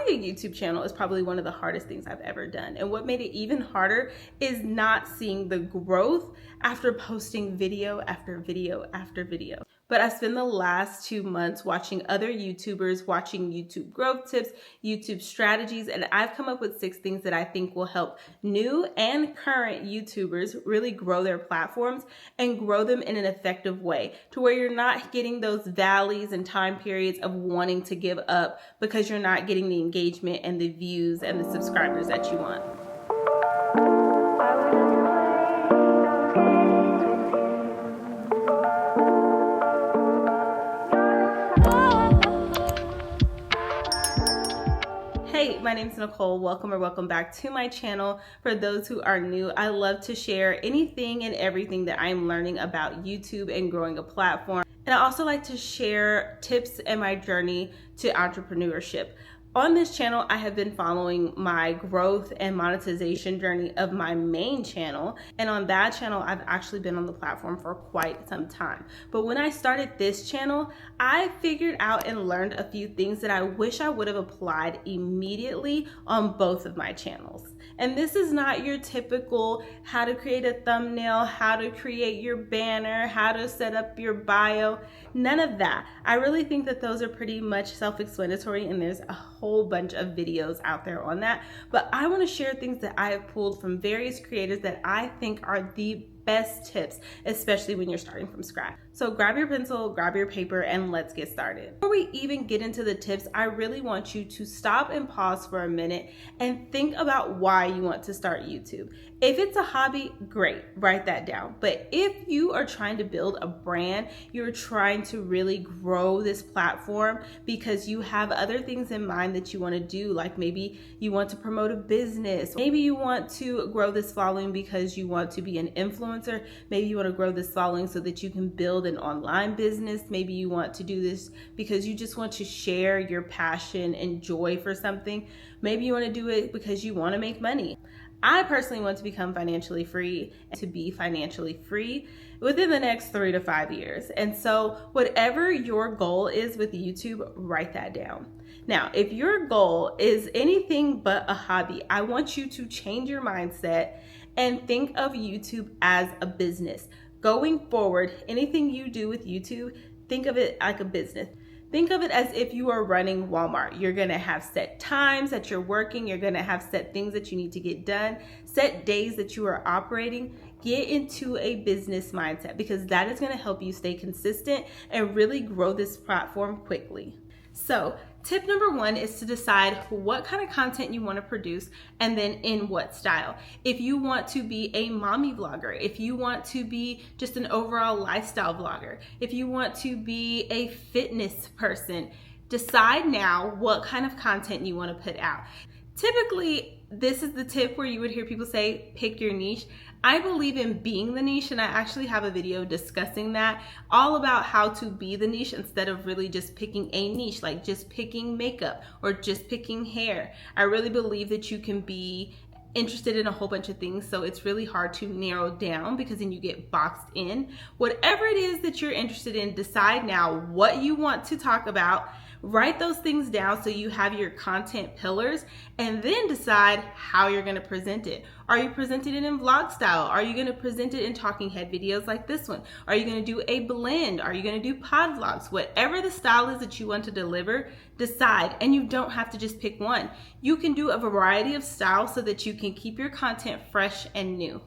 a YouTube channel is probably one of the hardest things I've ever done. And what made it even harder is not seeing the growth after posting video after video after video. But I spent the last 2 months watching other YouTubers, watching YouTube growth tips, YouTube strategies, and I've come up with 6 things that I think will help new and current YouTubers really grow their platforms and grow them in an effective way to where you're not getting those valleys and time periods of wanting to give up because you're not getting the engagement and the views and the subscribers that you want. Hey, my name is Nichole. Welcome back to my channel. For those who are new, I love to share anything and everything that I'm learning about YouTube and growing a platform. And I also like to share tips and my journey to entrepreneurship. On this channel, I have been following my growth and monetization journey of my main channel. And on that channel, I've actually been on the platform for quite some time. But when I started this channel, I figured out and learned a few things that I wish I would have applied immediately on both of my channels. And this is not your typical how to create a thumbnail, how to create your banner, how to set up your bio, none of that. I really think that those are pretty much self-explanatory, and there's a whole bunch of videos out there on that. But I want to share things that I have pulled from various creators that I think are the best tips, especially when you're starting from scratch. So grab your pencil, grab your paper, and let's get started. Before we even get into the tips, I really want you to stop and pause for a minute and think about why you want to start YouTube. If it's a hobby, great, write that down. But if you are trying to build a brand, you're trying to really grow this platform because you have other things in mind that you want to do, like maybe you want to promote a business, maybe you want to grow this following because you want to be an influencer, maybe you want to grow this following so that you can build an online business, maybe you want to do this because you just want to share your passion and joy for something, maybe you want to do it because you want to make money. I personally want to become financially free and to be financially free within the next 3 to 5 years. And so whatever your goal is with YouTube, write that down. Now, if your goal is anything but a hobby, I want you to change your mindset and think of YouTube as a business. Going forward, anything you do with YouTube, think of it like a business. Think of it as if you are running Walmart. You're gonna have set times that you're working. You're gonna have set things that you need to get done, set days that you are operating. Get into a business mindset because that is gonna help you stay consistent and really grow this platform quickly. So tip number 1 is to decide what kind of content you want to produce and then in what style. If you want to be a mommy vlogger, if you want to be just an overall lifestyle vlogger, if you want to be a fitness person, decide now what kind of content you want to put out. Typically, this is the tip where you would hear people say, pick your niche. I believe in being the niche, and I actually have a video discussing that, all about how to be the niche instead of really just picking a niche, like just picking makeup or just picking hair. I really believe that you can be interested in a whole bunch of things, so it's really hard to narrow down because then you get boxed in. Whatever it is that you're interested in, decide now what you want to talk about. Write those things down so you have your content pillars, and then decide how you're going to present it. Are you presenting it in vlog style? Are you going to present it in talking head videos like this one? Are you going to do a blend? Are you going to do pod vlogs? Whatever the style is that you want to deliver, decide. And you don't have to just pick one. You can do a variety of styles so that you can keep your content fresh and new.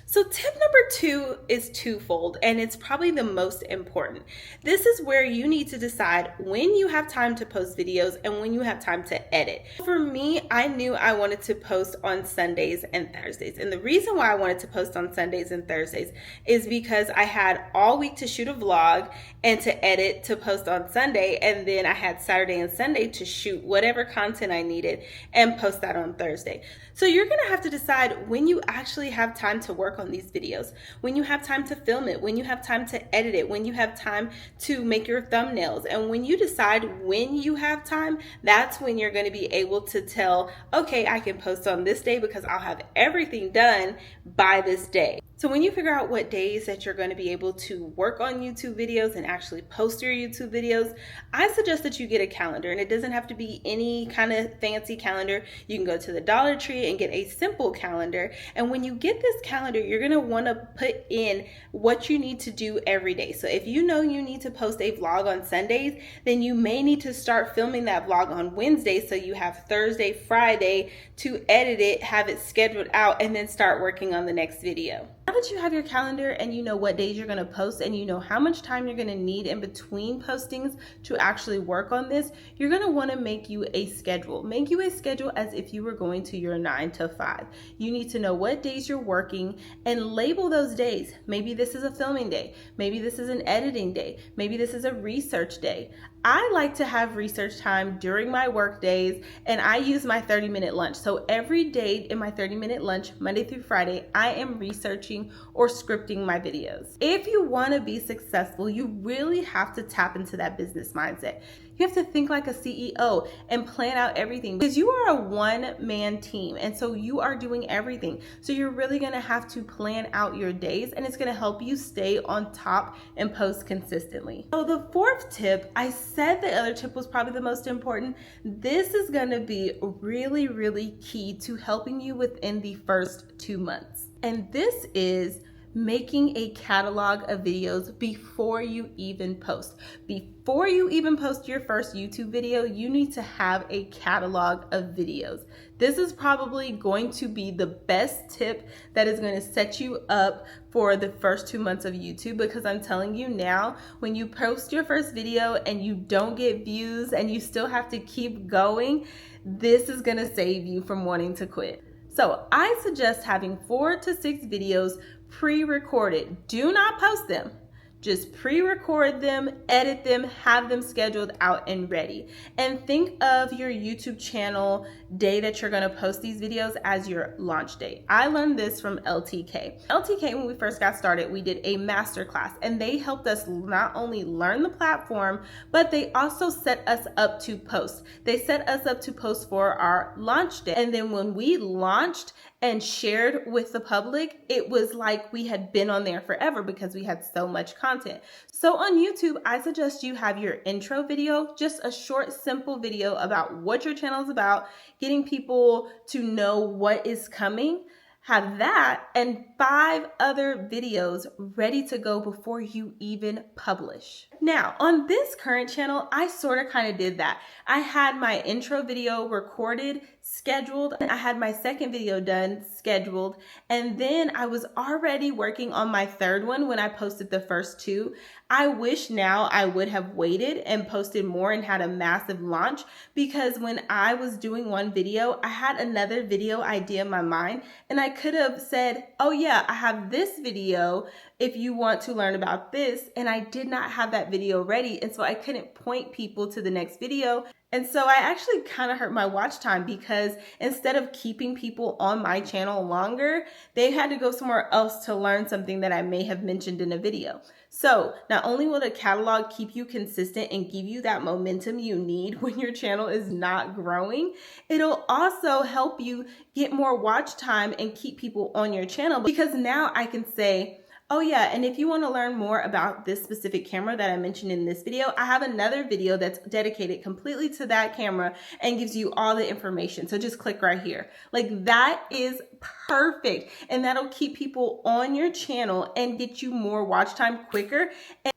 So tip number 2 is twofold, and it's probably the most important. This is where you need to decide when you have time to post videos and when you have time to edit. For me, I knew I wanted to post on Sundays and Thursdays. And the reason why I wanted to post on Sundays and Thursdays is because I had all week to shoot a vlog and to edit to post on Sunday, and then I had Saturday and Sunday to shoot whatever content I needed and post that on Thursday. So you're gonna have to decide when you actually have time to work on these videos, when you have time to film it, when you have time to edit it, when you have time to make your thumbnails. And when you decide when you have time, that's when you're gonna be able to tell, okay, I can post on this day because I'll have everything done by this day. So when you figure out what days that you're going to be able to work on YouTube videos and actually post your YouTube videos, I suggest that you get a calendar, and it doesn't have to be any kind of fancy calendar. You can go to the Dollar Tree and get a simple calendar. And when you get this calendar, you're going to want to put in what you need to do every day. So if you know you need to post a vlog on Sundays, then you may need to start filming that vlog on Wednesday, so you have Thursday, Friday to edit it, have it scheduled out, and then start working on the next video. Now that you have your calendar and you know what days you're going to post and you know how much time you're going to need in between postings to actually work on this, you're going to want to make you a schedule. Make you a schedule as if you were going to your 9 to 5. You need to know what days you're working and label those days. Maybe this is a filming day. Maybe this is an editing day. Maybe this is a research day. I like to have research time during my work days, and I use my 30-minute lunch. So every day in my 30-minute lunch, Monday through Friday, I am researching or scripting my videos. If you want to be successful, you really have to tap into that business mindset. You have to think like a CEO and plan out everything, because you are a one-man team, and so you are doing everything. So you're really going to have to plan out your days, and it's going to help you stay on top and post consistently. So the fourth tip, I said the other tip was probably the most important. This is going to be really, really key to helping you within the first 2 months. And this is making a catalog of videos before you even post. Before you even post your first YouTube video, you need to have a catalog of videos. This is probably going to be the best tip that is going to set you up for the first 2 months of YouTube, because I'm telling you now, when you post your first video and you don't get views and you still have to keep going, this is going to save you from wanting to quit. So I suggest having 4 to 6 videos pre-recorded. Do not post them. Just pre-record them, edit them, have them scheduled out and ready. And think of your YouTube channel day that you're going to post these videos as your launch date. I learned this from LTK. LTK, when we first got started, we did a masterclass, and they helped us not only learn the platform, but they also set us up to post. They set us up to post for our launch day. And then when we launched and shared with the public, it was like we had been on there forever because we had so much content. So on YouTube, I suggest you have your intro video, just a short, simple video about what your channel is about, getting people to know what is coming. Have that and 5 other videos ready to go before you even publish. Now, on this current channel, I sort of kind of did that. I had my intro video recorded, scheduled. I had my second video done, scheduled, and then I was already working on my third one when I posted the first 2. I wish now I would have waited and posted more and had a massive launch, because when I was doing one video, I had another video idea in my mind, and I could have said, oh yeah, I have this video if you want to learn about this, and I did not have that video ready, and so I couldn't point people to the next video. And so I actually kind of hurt my watch time, because instead of keeping people on my channel longer, they had to go somewhere else to learn something that I may have mentioned in a video. So not only will the catalog keep you consistent and give you that momentum you need when your channel is not growing, it'll also help you get more watch time and keep people on your channel, because now I can say, oh yeah, and if you want to learn more about this specific camera that I mentioned in this video, I have another video that's dedicated completely to that camera and gives you all the information. So just click right here. Like, that is perfect. And that'll keep people on your channel and get you more watch time quicker.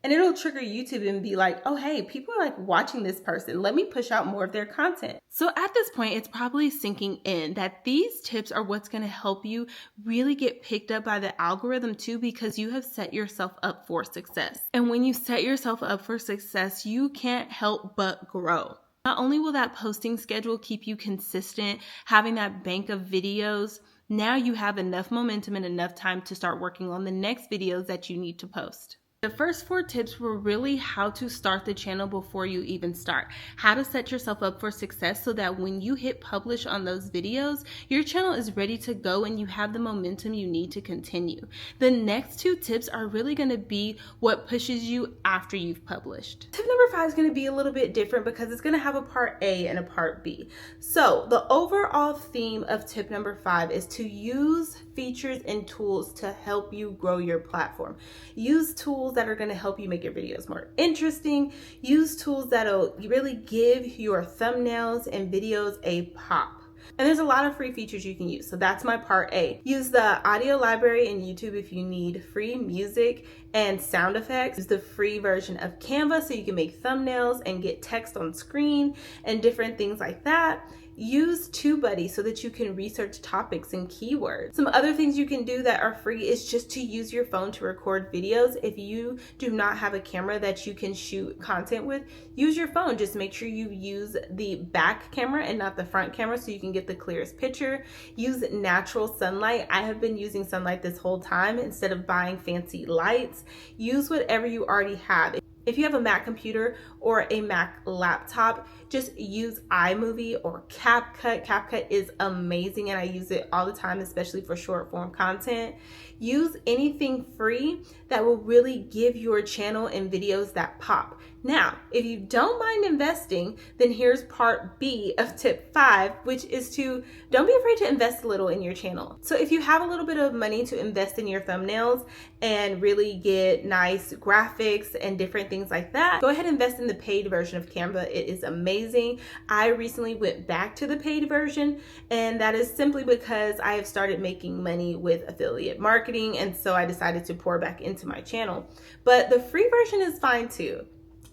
And it'll trigger YouTube and be like, oh, hey, people are like watching this person. Let me push out more of their content. So at this point, it's probably sinking in that these tips are what's going to help you really get picked up by the algorithm too, because you have set yourself up for success. And when you set yourself up for success, you can't help but grow. Not only will that posting schedule keep you consistent, having that bank of videos, now you have enough momentum and enough time to start working on the next videos that you need to post. The first 4 tips were really how to start the channel before you even start, how to set yourself up for success so that when you hit publish on those videos, your channel is ready to go and you have the momentum you need to continue. The next 2 tips are really going to be what pushes you after you've published. Tip number 5 is going to be a little bit different because it's going to have a part A and a part B. So the overall theme of tip number 5 is to use features and tools to help you grow your platform. Use tools that are going to help you make your videos more interesting. Use tools that'll really give your thumbnails and videos a pop. And there's a lot of free features you can use. So that's my part A. Use the audio library in YouTube if you need free music and sound effects. Use the free version of Canva so you can make thumbnails and get text on screen and different things like that. Use TubeBuddy so that you can research topics and keywords. Some other things you can do that are free is just to use your phone to record videos. If you do not have a camera that you can shoot content with, use your phone. Just make sure you use the back camera and not the front camera so you can get the clearest picture. Use natural sunlight. I have been using sunlight this whole time instead of buying fancy lights. Use whatever you already have. If you have a Mac computer or a Mac laptop, just use iMovie or CapCut. CapCut is amazing and I use it all the time, especially for short form content. Use anything free that will really give your channel and videos that pop. Now, if you don't mind investing, then here's part B of tip 5, which is don't be afraid to invest a little in your channel. So if you have a little bit of money to invest in your thumbnails and really get nice graphics and different things like that, go ahead and invest in the paid version of Canva. It is amazing. I recently went back to the paid version, and that is simply because I have started making money with affiliate marketing, and so I decided to pour back into my channel. But the free version is fine too.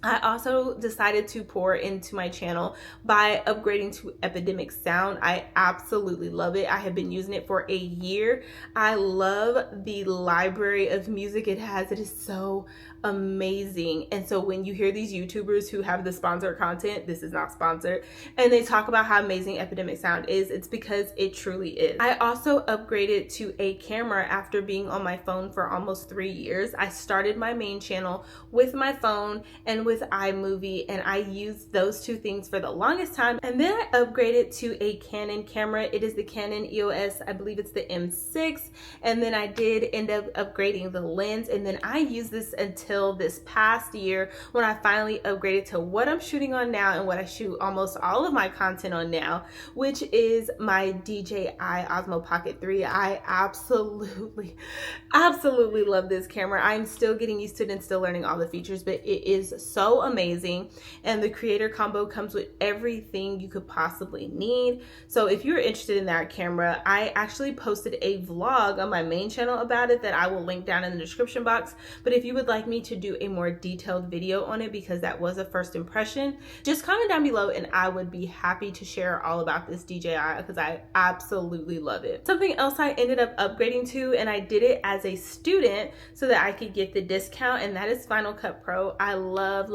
I also decided to pour into my channel by upgrading to Epidemic Sound. I absolutely love it. I have been using it for a year. I love the library of music it has. It is so amazing. And so when you hear these YouTubers who have the sponsored content, this is not sponsored, and they talk about how amazing Epidemic Sound is, it's because it truly is. I also upgraded to a camera after being on my phone for almost 3 years. I started my main channel with my phone and with iMovie, and I used those 2 things for the longest time. And then I upgraded to a Canon camera. It is the Canon EOS, I believe it's the M6. And then I did end up upgrading the lens, and then I used this until this past year when I finally upgraded to what I'm shooting on now and what I shoot almost all of my content on now, which is my DJI Osmo Pocket 3. I absolutely love this camera. I'm still getting used to it and still learning all the features, but it is so amazing. And the creator combo comes with everything you could possibly need. So if you're interested in that camera, I actually posted a vlog on my main channel about it that I will link down in the description box. But if you would like me to do a more detailed video on it, because that was a first impression, just comment down below and I would be happy to share all about this DJI because I absolutely love it. Something else I ended up upgrading to, and I did it as a student so that I could get the discount, and that is Final Cut Pro. I love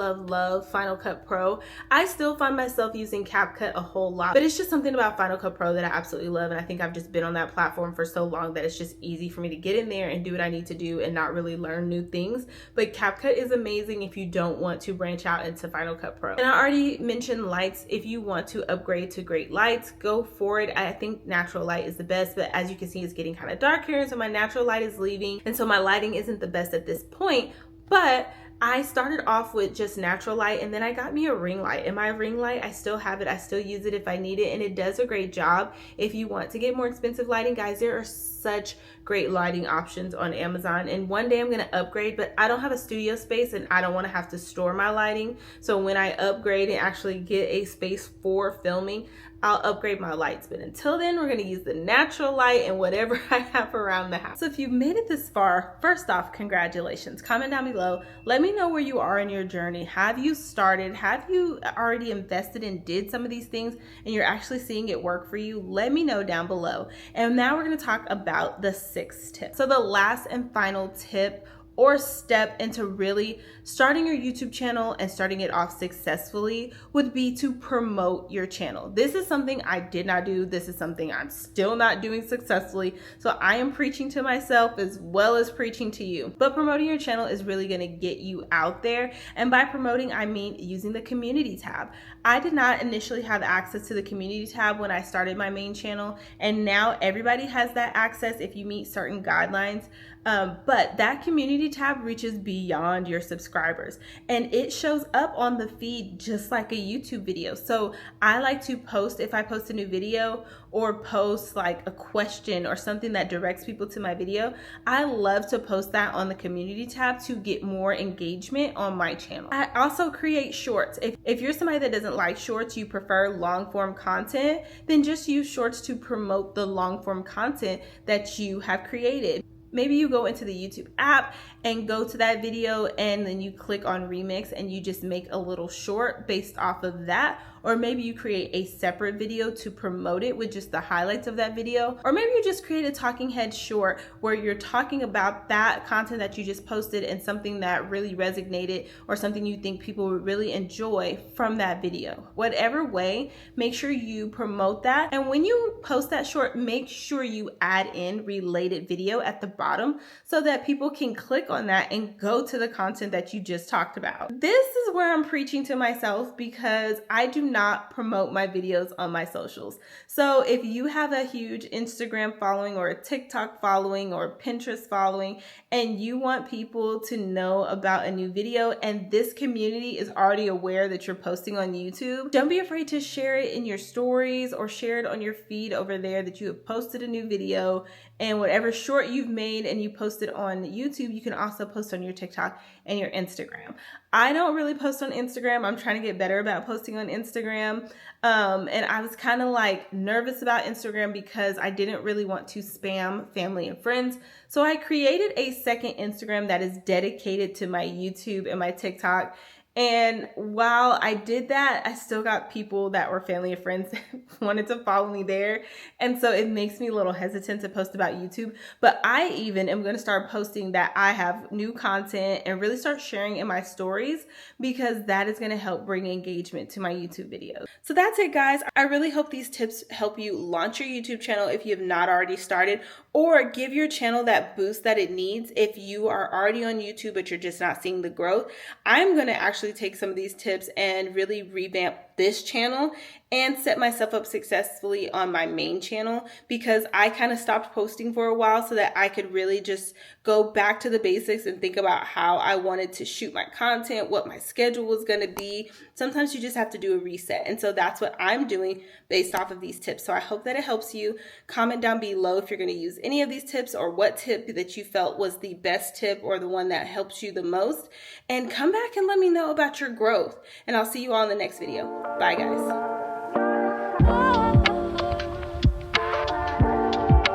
Final Cut Pro. I still find myself using CapCut a whole lot, but it's just something about Final Cut Pro that I absolutely love, and I think I've just been on that platform for so long that it's just easy for me to get in there and do what I need to do and not really learn new things. But CapCut is amazing if you don't want to branch out into Final Cut Pro. And I already mentioned lights. If you want to upgrade to great lights, go for it. I think natural light is the best, but as you can see, it's getting kind of dark here, so my natural light is leaving, and so my lighting isn't the best at this point. But I started off with just natural light, and then I got me a ring light, and my ring light, I still have it. I still use it if I need it, and it does a great job. If you want to get more expensive lighting, guys, there are such great lighting options on Amazon, and one day I'm going to upgrade, but I don't have a studio space and I don't want to have to store my lighting. So when I upgrade and actually get a space for filming, I'll upgrade my lights. But until then, we're going to use the natural light and whatever I have around the house. So if you've made it this far, first off, congratulations. Comment down below. Let me know where you are in your journey. Have you started? Have you already invested and did some of these things and you're actually seeing it work for you? Let me know down below. And now we're going to talk about the 6th tip. So the last and final tip or step into really starting your YouTube channel and starting it off successfully would be to promote your channel. This is something I did not do. This is something I'm still not doing successfully. So I am preaching to myself as well as preaching to you. But promoting your channel is really going to get you out there. And by promoting, I mean using the community tab. I did not initially have access to the community tab when I started my main channel. And now everybody has that access if you meet certain guidelines. But that community tab reaches beyond your subscribers and it shows up on the feed just like a YouTube video. So I like to post, if I post a new video or post like a question or something that directs people to my video, I love to post that on the community tab to get more engagement on my channel. I also create shorts. If you're somebody that doesn't like shorts, you prefer long form content, then just use shorts to promote the long form content that you have created. Maybe you go into the YouTube app and go to that video and then you click on remix and you just make a little short based off of that. Or maybe you create a separate video to promote it with just the highlights of that video. Or maybe you just create a talking head short where you're talking about that content that you just posted and something that really resonated or something you think people would really enjoy from that video. Whatever way, make sure you promote that. And when you post that short, make sure you add in related video at the bottom so that people can click on that and go to the content that you just talked about. This is where I'm preaching to myself because I do not promote my videos on my socials. So if you have a huge Instagram following or a TikTok following or Pinterest following and you want people to know about a new video and this community is already aware that you're posting on YouTube, don't be afraid to share it in your stories or share it on your feed over there that you have posted a new video. And whatever short you've made and you posted on YouTube, you can also post on your TikTok and your Instagram. I don't really post on Instagram. I'm trying to get better about posting on Instagram. And I was kind of like nervous about Instagram because I didn't really want to spam family and friends. So I created a second Instagram that is dedicated to my YouTube and my TikTok. And while I did that, I still got people that were family and friends that wanted to follow me there. And so it makes me a little hesitant to post about YouTube. But I even am going to start posting that I have new content and really start sharing in my stories because that is going to help bring engagement to my YouTube videos. So that's it, guys. I really hope these tips help you launch your YouTube channel if you have not already started, or give your channel that boost that it needs if you are already on YouTube but you're just not seeing the growth. I'm going to actually take some of these tips and really revamp this channel and set myself up successfully on my main channel because I kind of stopped posting for a while so that I could really just go back to the basics and think about how I wanted to shoot my content, what my schedule was going to be. Sometimes you just have to do a reset. And so that's what I'm doing based off of these tips. So I hope that it helps you. Comment down below if you're going to use any of these tips or what tip that you felt was the best tip or the one that helps you the most. And come back and let me know about your growth. And I'll see you all in the next video. Bye, guys.